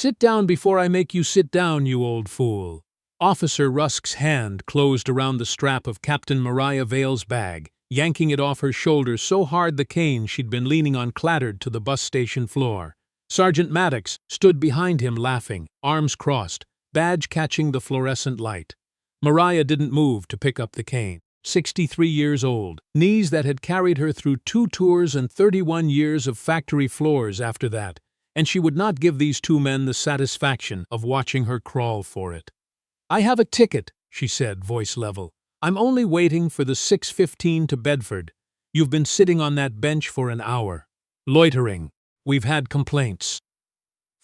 Sit down before I make you sit down, you old fool. Officer Rusk's hand closed around the strap of Captain Mariah Vale's bag, yanking it off her shoulder so hard the cane she'd been leaning on clattered to the bus station floor. Sergeant Maddox stood behind him laughing, arms crossed, badge catching the fluorescent light. Mariah didn't move to pick up the cane. 63 years old, knees that had carried her through 2 tours and 31 years of factory floors after that, and she would not give these 2 men the satisfaction of watching her crawl for it. "I have a ticket," she said, voice level. "I'm only waiting for the 6:15 to Bedford. You've been sitting on that bench for an hour. Loitering. We've had complaints."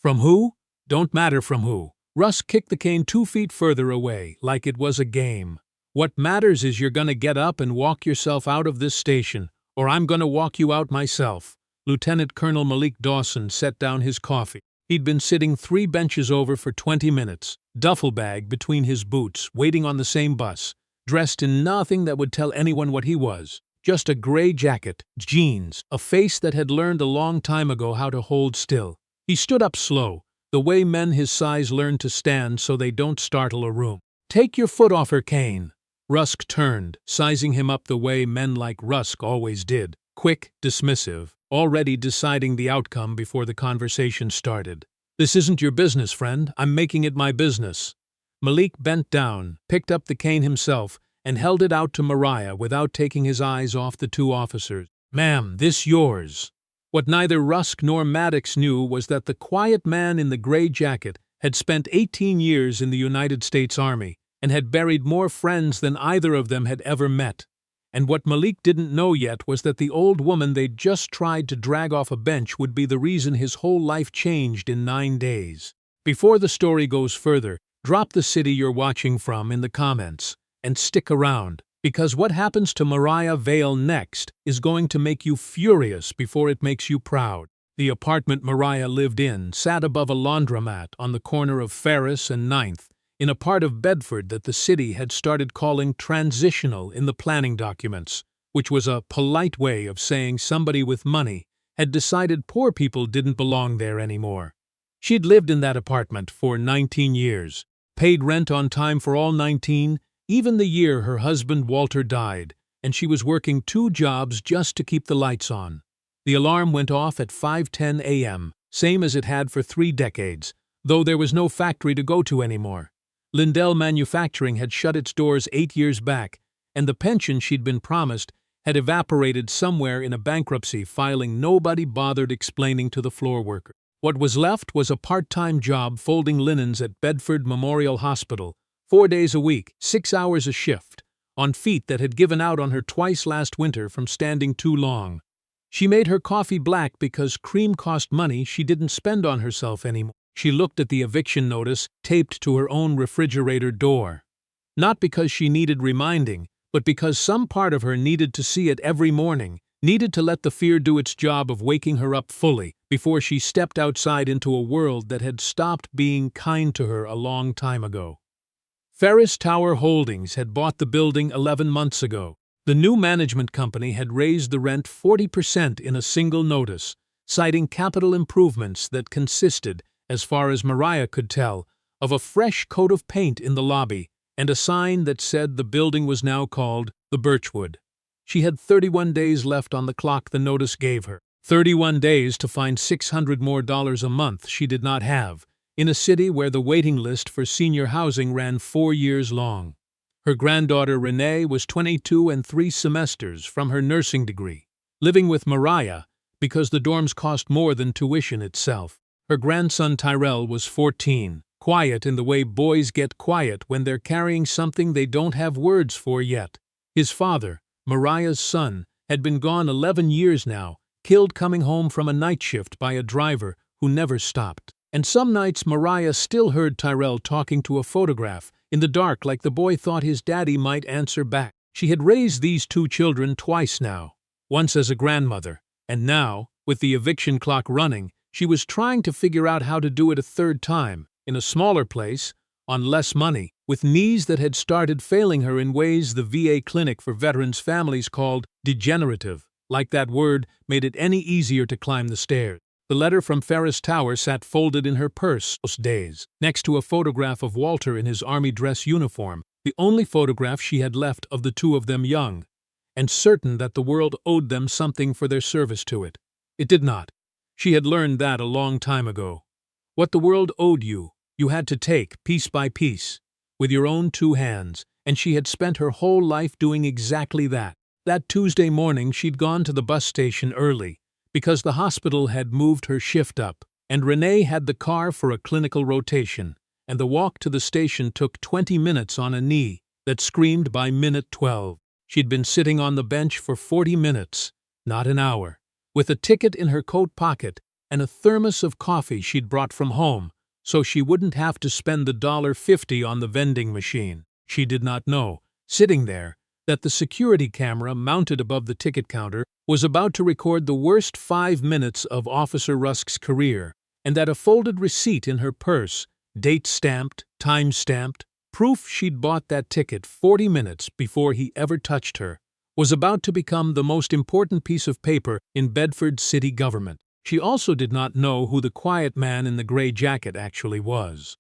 "From who?" "Don't matter from who." Rusk kicked the cane 2 feet further away, like it was a game. "What matters is you're gonna get up and walk yourself out of this station, or I'm gonna walk you out myself." Lieutenant Colonel Malik Dawson set down his coffee. He'd been sitting 3 benches over for 20 minutes, duffel bag between his boots, waiting on the same bus, dressed in nothing that would tell anyone what he was. Just a gray jacket, jeans, a face that had learned a long time ago how to hold still. He stood up slow, the way men his size learn to stand so they don't startle a room. "Take your foot off her, Kane." Rusk turned, sizing him up the way men like Rusk always did, quick, dismissive, already deciding the outcome before the conversation started. "This isn't your business, friend. I'm making it my business." Malik bent down, picked up the cane himself, and held it out to Mariah without taking his eyes off the 2 officers. "Ma'am, this yours." What neither Rusk nor Maddox knew was that the quiet man in the gray jacket had spent 18 years in the United States Army and had buried more friends than either of them had ever met. And what Malik didn't know yet was that the old woman they'd just tried to drag off a bench would be the reason his whole life changed in 9 days. Before the story goes further, drop the city you're watching from in the comments, and stick around, because what happens to Mariah Vale next is going to make you furious before it makes you proud. The apartment Mariah lived in sat above a laundromat on the corner of Ferris and 9th, in a part of Bedford that the city had started calling transitional in the planning documents, which was a polite way of saying somebody with money had decided poor people didn't belong there anymore. She'd lived in that apartment for 19 years, paid rent on time for all 19, even the year her husband Walter died, and she was working 2 jobs just to keep the lights on. The alarm went off at 5:10 a.m., same as it had for 3 decades, though there was no factory to go to anymore. Lindell Manufacturing had shut its doors 8 years back, and the pension she'd been promised had evaporated somewhere in a bankruptcy filing nobody bothered explaining to the floor worker. What was left was a part-time job folding linens at Bedford Memorial Hospital, 4 days a week, 6 hours a shift, on feet that had given out on her twice last winter from standing too long. She made her coffee black because cream cost money she didn't spend on herself anymore. She looked at the eviction notice taped to her own refrigerator door. Not because she needed reminding, but because some part of her needed to see it every morning, needed to let the fear do its job of waking her up fully before she stepped outside into a world that had stopped being kind to her a long time ago. Ferris Tower Holdings had bought the building 11 months ago. The new management company had raised the rent 40% in a single notice, citing capital improvements that consisted, as far as Mariah could tell, of a fresh coat of paint in the lobby and a sign that said the building was now called the Birchwood. She had 31 days left on the clock the notice gave her. 31 days to find $600 more a month she did not have, in a city where the waiting list for senior housing ran 4 years long. Her granddaughter Renee was 22 and 3 semesters from her nursing degree, living with Mariah because the dorms cost more than tuition itself. Her grandson Tyrell was 14, quiet in the way boys get quiet when they're carrying something they don't have words for yet. His father, Mariah's son, had been gone 11 years now, killed coming home from a night shift by a driver who never stopped. And some nights Mariah still heard Tyrell talking to a photograph, in the dark like the boy thought his daddy might answer back. She had raised these 2 children twice now, once as a grandmother, and now, with the eviction clock running, she was trying to figure out how to do it a 3rd time, in a smaller place, on less money, with knees that had started failing her in ways the VA clinic for veterans' families called degenerative, like that word made it any easier to climb the stairs. The letter from Ferris Tower sat folded in her purse those days, next to a photograph of Walter in his army dress uniform, the only photograph she had left of the two of them young, and certain that the world owed them something for their service to it. It did not. She had learned that a long time ago. What the world owed you, you had to take, piece by piece, with your own two hands, and she had spent her whole life doing exactly that. That Tuesday morning she'd gone to the bus station early, because the hospital had moved her shift up, and Renee had the car for a clinical rotation, and the walk to the station took 20 minutes on a knee that screamed by minute 12. She'd been sitting on the bench for 40 minutes, not an hour, with a ticket in her coat pocket and a thermos of coffee she'd brought from home, so she wouldn't have to spend the $1.50 on the vending machine. She did not know, sitting there, that the security camera mounted above the ticket counter was about to record the worst 5 minutes of Officer Rusk's career, and that a folded receipt in her purse, date-stamped, time-stamped, proof she'd bought that ticket 40 minutes before he ever touched her, was about to become the most important piece of paper in Bedford city government. She also did not know who the quiet man in the gray jacket actually was.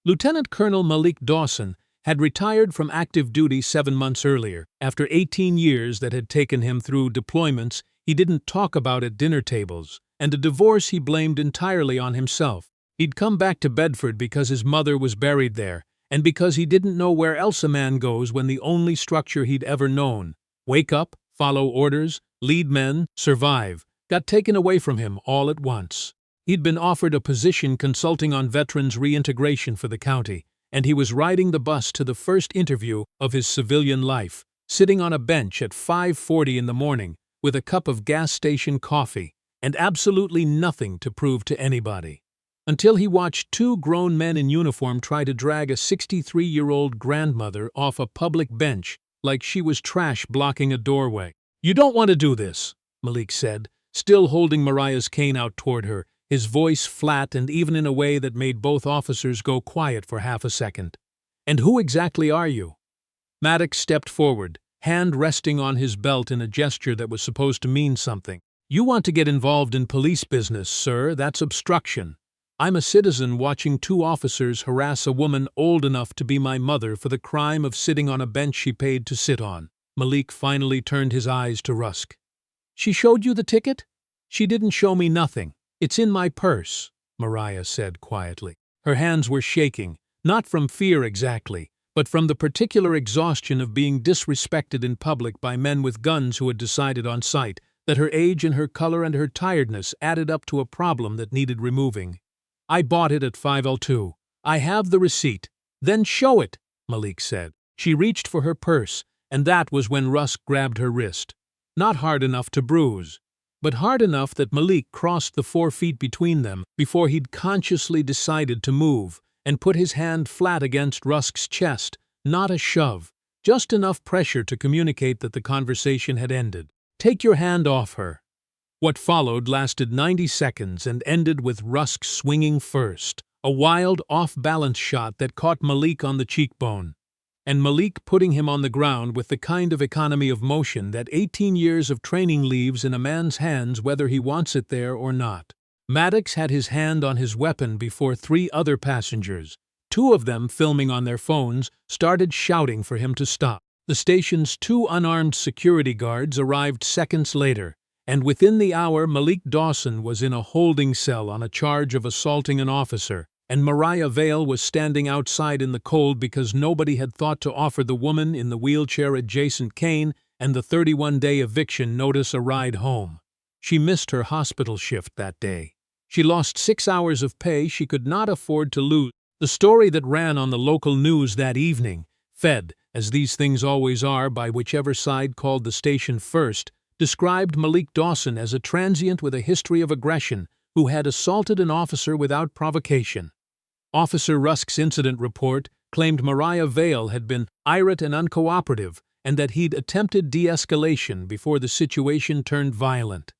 Lieutenant Colonel Malik Dawson had retired from active duty 7 months earlier, after 18 years that had taken him through deployments he didn't talk about at dinner tables, and a divorce he blamed entirely on himself. He'd come back to Bedford because his mother was buried there, and because he didn't know where else a man goes when the only structure he'd ever known, wake up, follow orders, lead men, survive, got taken away from him all at once. He'd been offered a position consulting on veterans reintegration for the county, and he was riding the bus to the first interview of his civilian life, sitting on a bench at 5:40 in the morning with a cup of gas station coffee and absolutely nothing to prove to anybody. Until he watched two grown men in uniform try to drag a 63-year-old grandmother off a public bench like she was trash blocking a doorway. "You don't want to do this," Malik said, still holding Mariah's cane out toward her, his voice flat and even in a way that made both officers go quiet for half a second. "And who exactly are you?" Maddox stepped forward, hand resting on his belt in a gesture that was supposed to mean something. "You want to get involved in police business, sir. That's obstruction. I'm a citizen watching two officers harass a woman old enough to be my mother for the crime of sitting on a bench she paid to sit on." Malik finally turned his eyes to Rusk. "She showed you the ticket?" "She didn't show me nothing. It's in my purse," Mariah said quietly. Her hands were shaking, not from fear exactly, but from the particular exhaustion of being disrespected in public by men with guns who had decided on sight that her age and her color and her tiredness added up to a problem that needed removing. "I bought it at 5:02. I have the receipt." "Then show it," Malik said. She reached for her purse, and that was when Rusk grabbed her wrist. Not hard enough to bruise, but hard enough that Malik crossed the 4 feet between them before he'd consciously decided to move and put his hand flat against Rusk's chest, not a shove, just enough pressure to communicate that the conversation had ended. "Take your hand off her." What followed lasted 90 seconds and ended with Rusk swinging first, a wild, off-balance shot that caught Malik on the cheekbone, and Malik putting him on the ground with the kind of economy of motion that 18 years of training leaves in a man's hands whether he wants it there or not. Maddox had his hand on his weapon before 3 other passengers, 2 of them filming on their phones, started shouting for him to stop. The station's 2 unarmed security guards arrived seconds later, and within the hour Malik Dawson was in a holding cell on a charge of assaulting an officer, and Mariah Vale was standing outside in the cold because nobody had thought to offer the woman in the wheelchair-adjacent cane and the 31-day eviction notice a ride home. She missed her hospital shift that day. She lost 6 hours of pay she could not afford to lose. The story that ran on the local news that evening, fed, as these things always are, by whichever side called the station first, described Malik Dawson as a transient with a history of aggression who had assaulted an officer without provocation. Officer Rusk's incident report claimed Mariah Vale had been irate and uncooperative, and that he'd attempted de-escalation before the situation turned violent.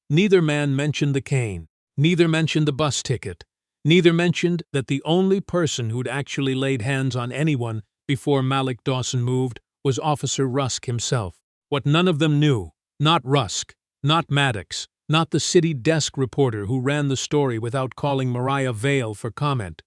Neither man mentioned the cane, neither mentioned the bus ticket, neither mentioned that the only person who'd actually laid hands on anyone before Malik Dawson moved was Officer Rusk himself. What none of them knew, not Rusk, not Maddox, not the city desk reporter who ran the story without calling Mariah Vale for comment,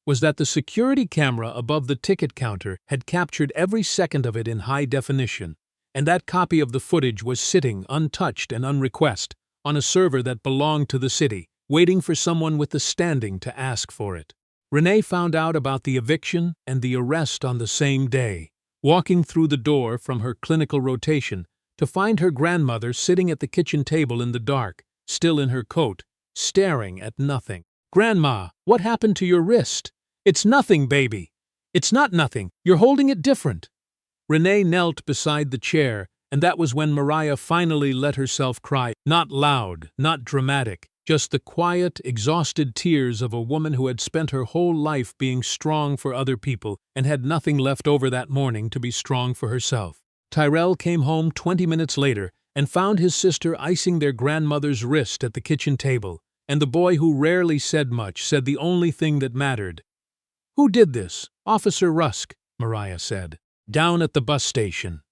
was that the security camera above the ticket counter had captured every second of it in high definition, and that copy of the footage was sitting, untouched and unrequested, on a server that belonged to the city, waiting for someone with the standing to ask for it. Renee found out about the eviction and the arrest on the same day, walking through the door from her clinical rotation to find her grandmother sitting at the kitchen table in the dark, still in her coat, staring at nothing. "Grandma, what happened to your wrist?" "It's nothing, baby." "It's not nothing. You're holding it different." Renee knelt beside the chair, and that was when Mariah finally let herself cry, not loud, not dramatic, just the quiet, exhausted tears of a woman who had spent her whole life being strong for other people and had nothing left over that morning to be strong for herself. Tyrell came home 20 minutes later and found his sister icing their grandmother's wrist at the kitchen table, and the boy who rarely said much said the only thing that mattered. "Who did this?" "Officer Rusk," Mariah said. "Down at the bus station."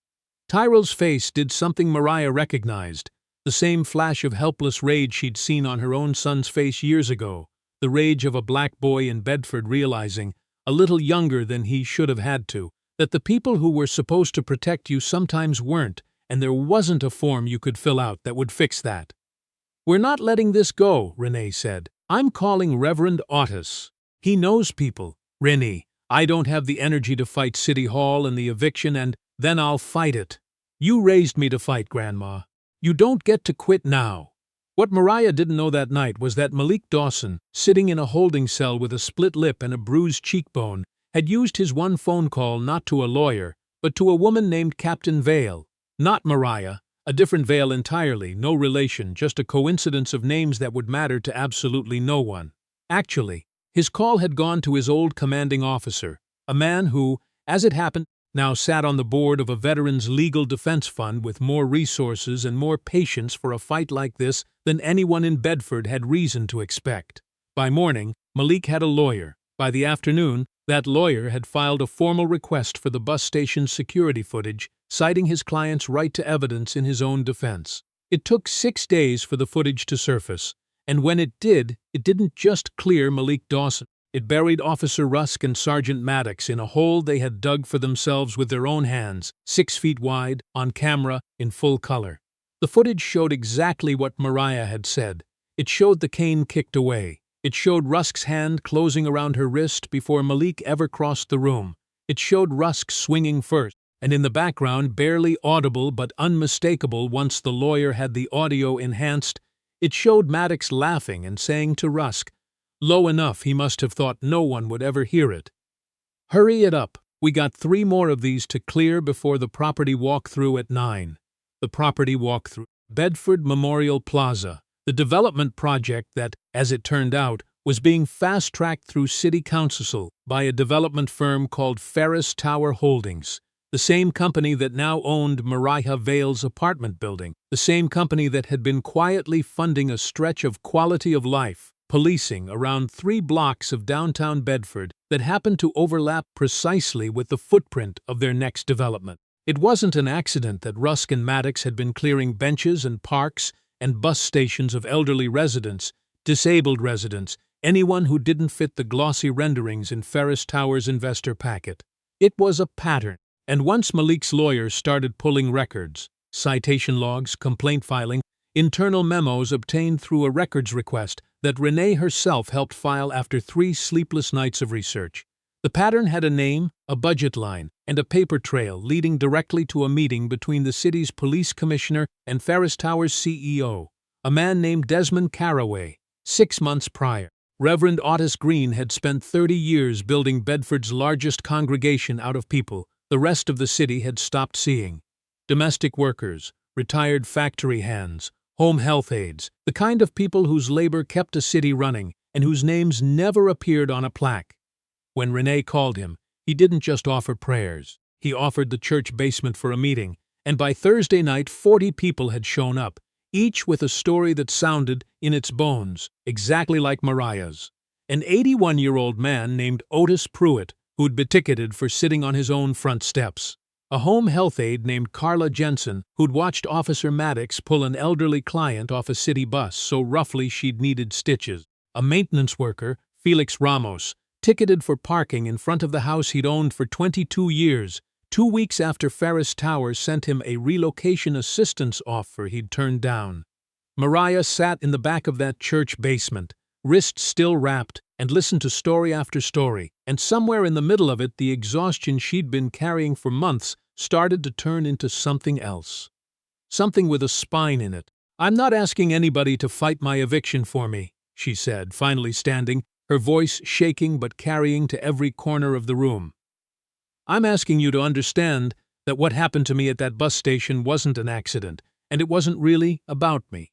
Tyrell's face did something Mariah recognized, the same flash of helpless rage she'd seen on her own son's face years ago, the rage of a black boy in Bedford realizing, a little younger than he should have had to, that the people who were supposed to protect you sometimes weren't, and there wasn't a form you could fill out that would fix that. "We're not letting this go," Renee said. "I'm calling Reverend Otis. He knows people." "Renee, I don't have the energy to fight City Hall and the eviction, and then I'll fight it." "You raised me to fight, Grandma. You don't get to quit now." What Mariah didn't know that night was that Malik Dawson, sitting in a holding cell with a split lip and a bruised cheekbone, had used his one phone call not to a lawyer, but to a woman named Captain Vale. Not Mariah, a different Vale entirely, no relation, just a coincidence of names that would matter to absolutely no one. Actually, his call had gone to his old commanding officer, a man who, as it happened, now sat on the board of a veterans' legal defense fund with more resources and more patience for a fight like this than anyone in Bedford had reason to expect. By morning, Malik had a lawyer. By the afternoon, that lawyer had filed a formal request for the bus station's security footage, citing his client's right to evidence in his own defense. It took 6 days for the footage to surface, and when it did, it didn't just clear Malik Dawson. It buried Officer Rusk and Sergeant Maddox in a hole they had dug for themselves with their own hands, 6 feet wide, on camera, in full color. The footage showed exactly what Mariah had said. It showed the cane kicked away. It showed Rusk's hand closing around her wrist before Malik ever crossed the room. It showed Rusk swinging first, and in the background, barely audible but unmistakable once the lawyer had the audio enhanced, it showed Maddox laughing and saying to Rusk, low enough he must have thought no one would ever hear it, "Hurry it up. We got 3 more of these to clear before the property walkthrough at 9. The property walkthrough. Bedford Memorial Plaza, the development project that, as it turned out, was being fast-tracked through City Council by a development firm called Ferris Tower Holdings, the same company that now owned Mariah Vale's apartment building, the same company that had been quietly funding a stretch of quality of life policing around 3 blocks of downtown Bedford that happened to overlap precisely with the footprint of their next development. It wasn't an accident that Rusk and Maddox had been clearing benches and parks and bus stations of elderly residents, disabled residents, anyone who didn't fit the glossy renderings in Ferris Tower's investor packet. It was a pattern, and once Malik's lawyers started pulling records, citation logs, complaint filing, internal memos obtained through a records request that Renee herself helped file after 3 sleepless nights of research. The pattern had a name, a budget line, and a paper trail leading directly to a meeting between the city's police commissioner and Ferris Tower's CEO, a man named Desmond Carraway. 6 months prior, Reverend Otis Green had spent 30 years building Bedford's largest congregation out of people the rest of the city had stopped seeing. Domestic workers, retired factory hands, home health aides, the kind of people whose labor kept a city running and whose names never appeared on a plaque. When Renee called him, he didn't just offer prayers. He offered the church basement for a meeting, and by Thursday night 40 people had shown up, each with a story that sounded, in its bones, exactly like Mariah's. An 81-year-old man named Otis Pruitt, who'd been ticketed for sitting on his own front steps. A home health aide named Carla Jensen, who'd watched Officer Maddox pull an elderly client off a city bus so roughly she'd needed stitches. A maintenance worker, Felix Ramos, ticketed for parking in front of the house he'd owned for 22 years, 2 weeks after Ferris Towers sent him a relocation assistance offer he'd turned down. Mariah sat in the back of that church basement, wrists still wrapped, and listened to story after story, and somewhere in the middle of it the exhaustion she'd been carrying for months started to turn into something else. Something with a spine in it. "I'm not asking anybody to fight my eviction for me," she said, finally standing, her voice shaking but carrying to every corner of the room. "I'm asking you to understand that what happened to me at that bus station wasn't an accident, and it wasn't really about me.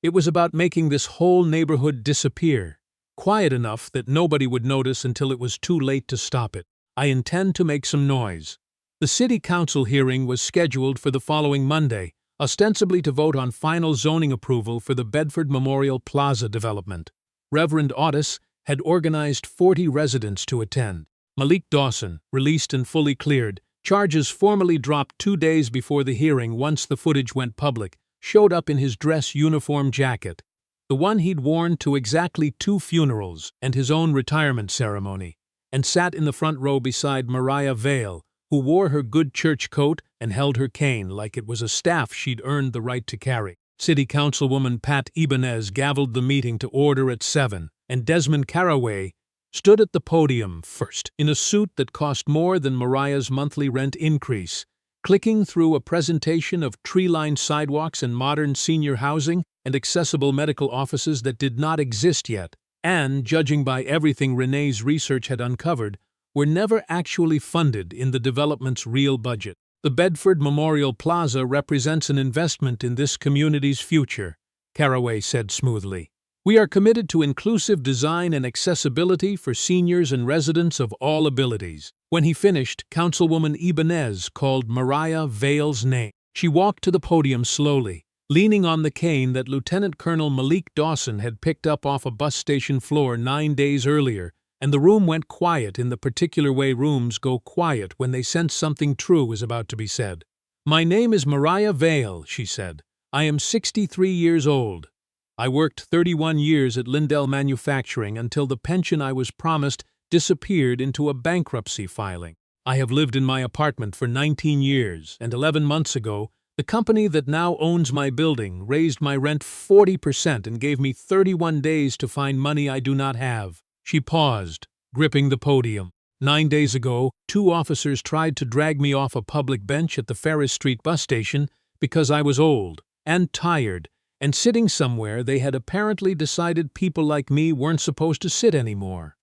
It was about making this whole neighborhood disappear, quiet enough that nobody would notice until it was too late to stop it. I intend to make some noise." The city council hearing was scheduled for the following Monday, ostensibly to vote on final zoning approval for the Bedford Memorial Plaza development. Reverend Otis had organized 40 residents to attend. Malik Dawson, released and fully cleared, charges formally dropped 2 days before the hearing once the footage went public, showed up in his dress uniform jacket, the one he'd worn to exactly 2 funerals and his own retirement ceremony, and sat in the front row beside Mariah Vale, who wore her good church coat and held her cane like it was a staff she'd earned the right to carry. City Councilwoman Pat Ibanez gavelled the meeting to order at 7, and Desmond Caraway stood at the podium first, in a suit that cost more than Mariah's monthly rent increase, clicking through a presentation of tree-lined sidewalks and modern senior housing and accessible medical offices that did not exist yet, and, judging by everything Renee's research had uncovered, were never actually funded in the development's real budget. "The Bedford Memorial Plaza represents an investment in this community's future," Caraway said smoothly. "We are committed to inclusive design and accessibility for seniors and residents of all abilities." When he finished, Councilwoman Ibanez called Mariah Vale's name. She walked to the podium slowly, leaning on the cane that Lieutenant Colonel Malik Dawson had picked up off a bus station floor 9 days earlier, and the room went quiet in the particular way rooms go quiet when they sense something true is about to be said. "My name is Mariah Vale," she said. "I am 63 years old. I worked 31 years at Lindell Manufacturing until the pension I was promised disappeared into a bankruptcy filing. I have lived in my apartment for 19 years, and 11 months ago, the company that now owns my building raised my rent 40% and gave me 31 days to find money I do not have." She paused, gripping the podium. 9 days ago, 2 officers tried to drag me off a public bench at the Ferris Street bus station because I was old and tired, and sitting somewhere they had apparently decided people like me weren't supposed to sit anymore.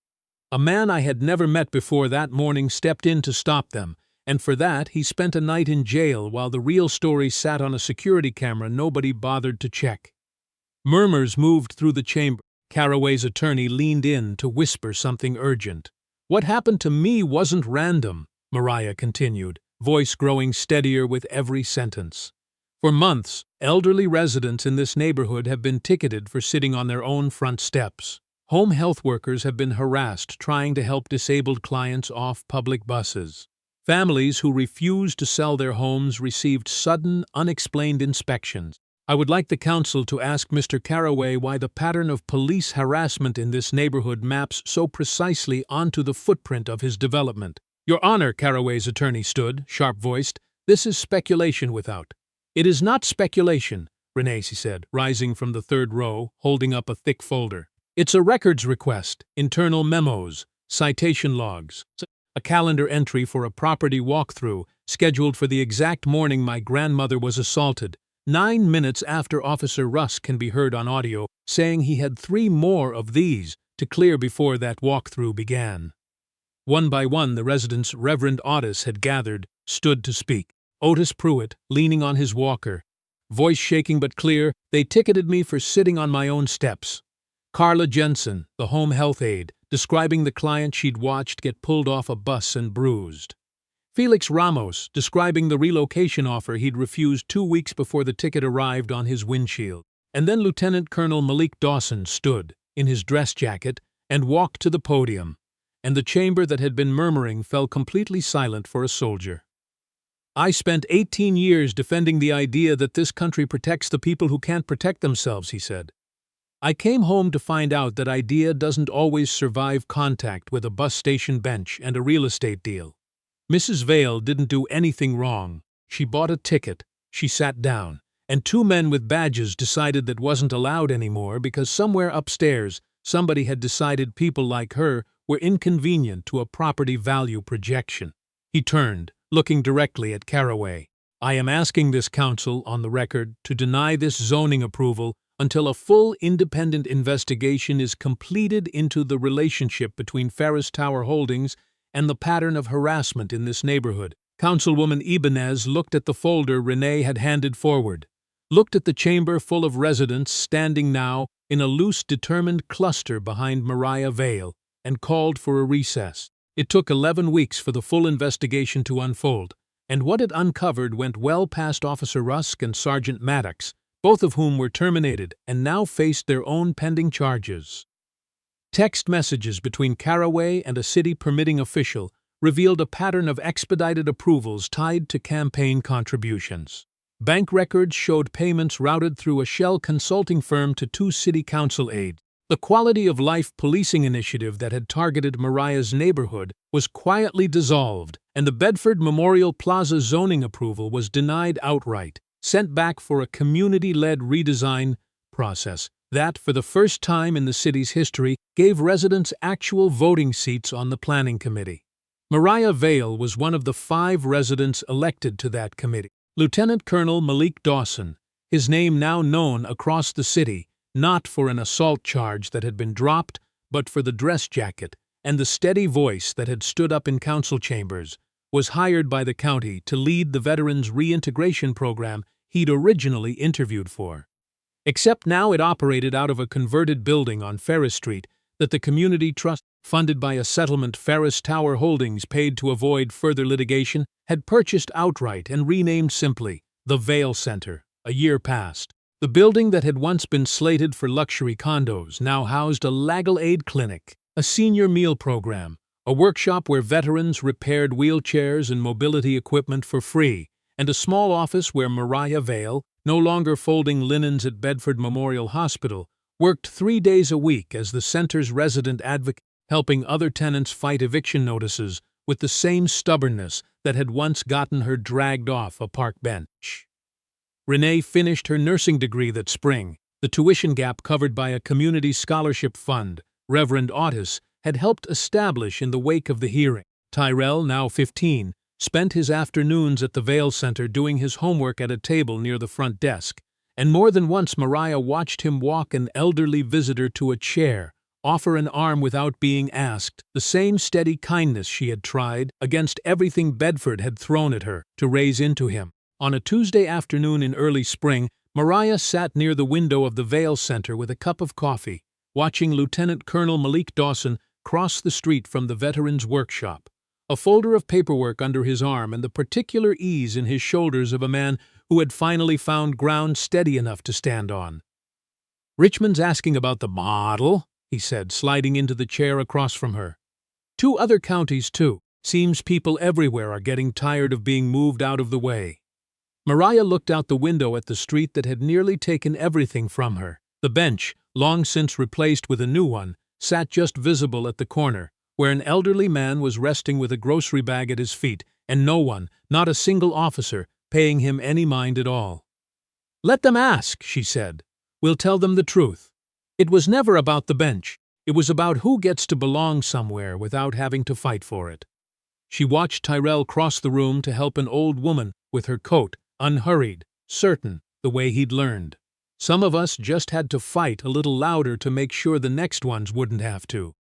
A man I had never met before that morning stepped in to stop them, and for that he spent a night in jail while the real story sat on a security camera nobody bothered to check. Murmurs moved through the chamber. Caraway's attorney leaned in to whisper something urgent. "What happened to me wasn't random," Mariah continued, voice growing steadier with every sentence. "For months, elderly residents in this neighborhood have been ticketed for sitting on their own front steps. Home health workers have been harassed trying to help disabled clients off public buses. Families who refused to sell their homes received sudden, unexplained inspections. I would like the council to ask Mr. Caraway why the pattern of police harassment in this neighborhood maps so precisely onto the footprint of his development." "Your Honor," Caraway's attorney stood, sharp-voiced, "this is speculation without." "It is not speculation," Renee said, rising from the third row, holding up a thick folder. "It's a records request, internal memos, citation logs, a calendar entry for a property walkthrough scheduled for the exact morning my grandmother was assaulted. 9 minutes after Officer Rusk can be heard on audio saying he had 3 more of these to clear before that walkthrough began." One by one, the residents Reverend Otis had gathered stood to speak. Otis Pruitt, leaning on his walker, voice shaking but clear, "They ticketed me for sitting on my own steps." Carla Jensen, the home health aide, describing the client she'd watched get pulled off a bus and bruised. Felix Ramos, describing the relocation offer he'd refused 2 weeks before the ticket arrived on his windshield. And then Lieutenant Colonel Malik Dawson stood, in his dress jacket, and walked to the podium, and the chamber that had been murmuring fell completely silent for a soldier. I spent 18 years defending the idea that this country protects the people who can't protect themselves, he said. I came home to find out that idea doesn't always survive contact with a bus station bench and a real estate deal. Mrs. Vale didn't do anything wrong. She bought a ticket, she sat down, and two men with badges decided that wasn't allowed anymore because somewhere upstairs somebody had decided people like her were inconvenient to a property value projection. He turned, looking directly at Caraway. I am asking this council, on the record, to deny this zoning approval until a full independent investigation is completed into the relationship between Ferris Tower Holdings and the pattern of harassment in this neighborhood. Councilwoman Ibanez looked at the folder Renee had handed forward, looked at the chamber full of residents standing now in a loose, determined cluster behind Mariah Vale, and called for a recess. It took 11 weeks for the full investigation to unfold, and what it uncovered went well past Officer Rusk and Sergeant Maddox, both of whom were terminated and now faced their own pending charges. Text messages between Caraway and a city permitting official revealed a pattern of expedited approvals tied to campaign contributions. Bank records showed payments routed through a shell consulting firm to two city council aides. The quality of life policing initiative that had targeted Mariah's neighborhood was quietly dissolved, and the Bedford Memorial Plaza zoning approval was denied outright, sent back for a community-led redesign process that, for the first time in the city's history, gave residents actual voting seats on the planning committee. Mariah Vale was one of the 5 residents elected to that committee. Lieutenant Colonel Malik Dawson, his name now known across the city, not for an assault charge that had been dropped, but for the dress jacket and the steady voice that had stood up in council chambers, was hired by the county to lead the veterans' reintegration program he'd originally interviewed for. Except now it operated out of a converted building on Ferris Street that the community trust, funded by a settlement Ferris Tower Holdings paid to avoid further litigation, had purchased outright and renamed simply the Vale Center. A year passed. The building that had once been slated for luxury condos now housed a legal aid clinic, a senior meal program, a workshop where veterans repaired wheelchairs and mobility equipment for free, and a small office where Mariah Vale, no longer folding linens at Bedford Memorial Hospital, worked 3 days a week as the center's resident advocate, helping other tenants fight eviction notices with the same stubbornness that had once gotten her dragged off a park bench. Renee finished her nursing degree that spring, the tuition gap covered by a community scholarship fund Reverend Otis had helped establish in the wake of the hearing. Tyrell, now 15, spent his afternoons at the Vale Center doing his homework at a table near the front desk, and more than once Mariah watched him walk an elderly visitor to a chair, offer an arm without being asked, the same steady kindness she had tried, against everything Bedford had thrown at her, to raise into him. On a Tuesday afternoon in early spring, Mariah sat near the window of the Vale Center with a cup of coffee, watching Lieutenant Colonel Malik Dawson cross the street from the veterans' workshop, a folder of paperwork under his arm and the particular ease in his shoulders of a man who had finally found ground steady enough to stand on. "Richmond's asking about the model," he said, sliding into the chair across from her. "2 other counties, too. Seems people everywhere are getting tired of being moved out of the way." Mariah looked out the window at the street that had nearly taken everything from her. The bench, long since replaced with a new one, sat just visible at the corner, where an elderly man was resting with a grocery bag at his feet, and no one, not a single officer, paying him any mind at all. "Let them ask," she said. "We'll tell them the truth." It was never about the bench. It was about who gets to belong somewhere without having to fight for it. She watched Tyrell cross the room to help an old woman with her coat, unhurried, certain, the way he'd learned. Some of us just had to fight a little louder to make sure the next ones wouldn't have to.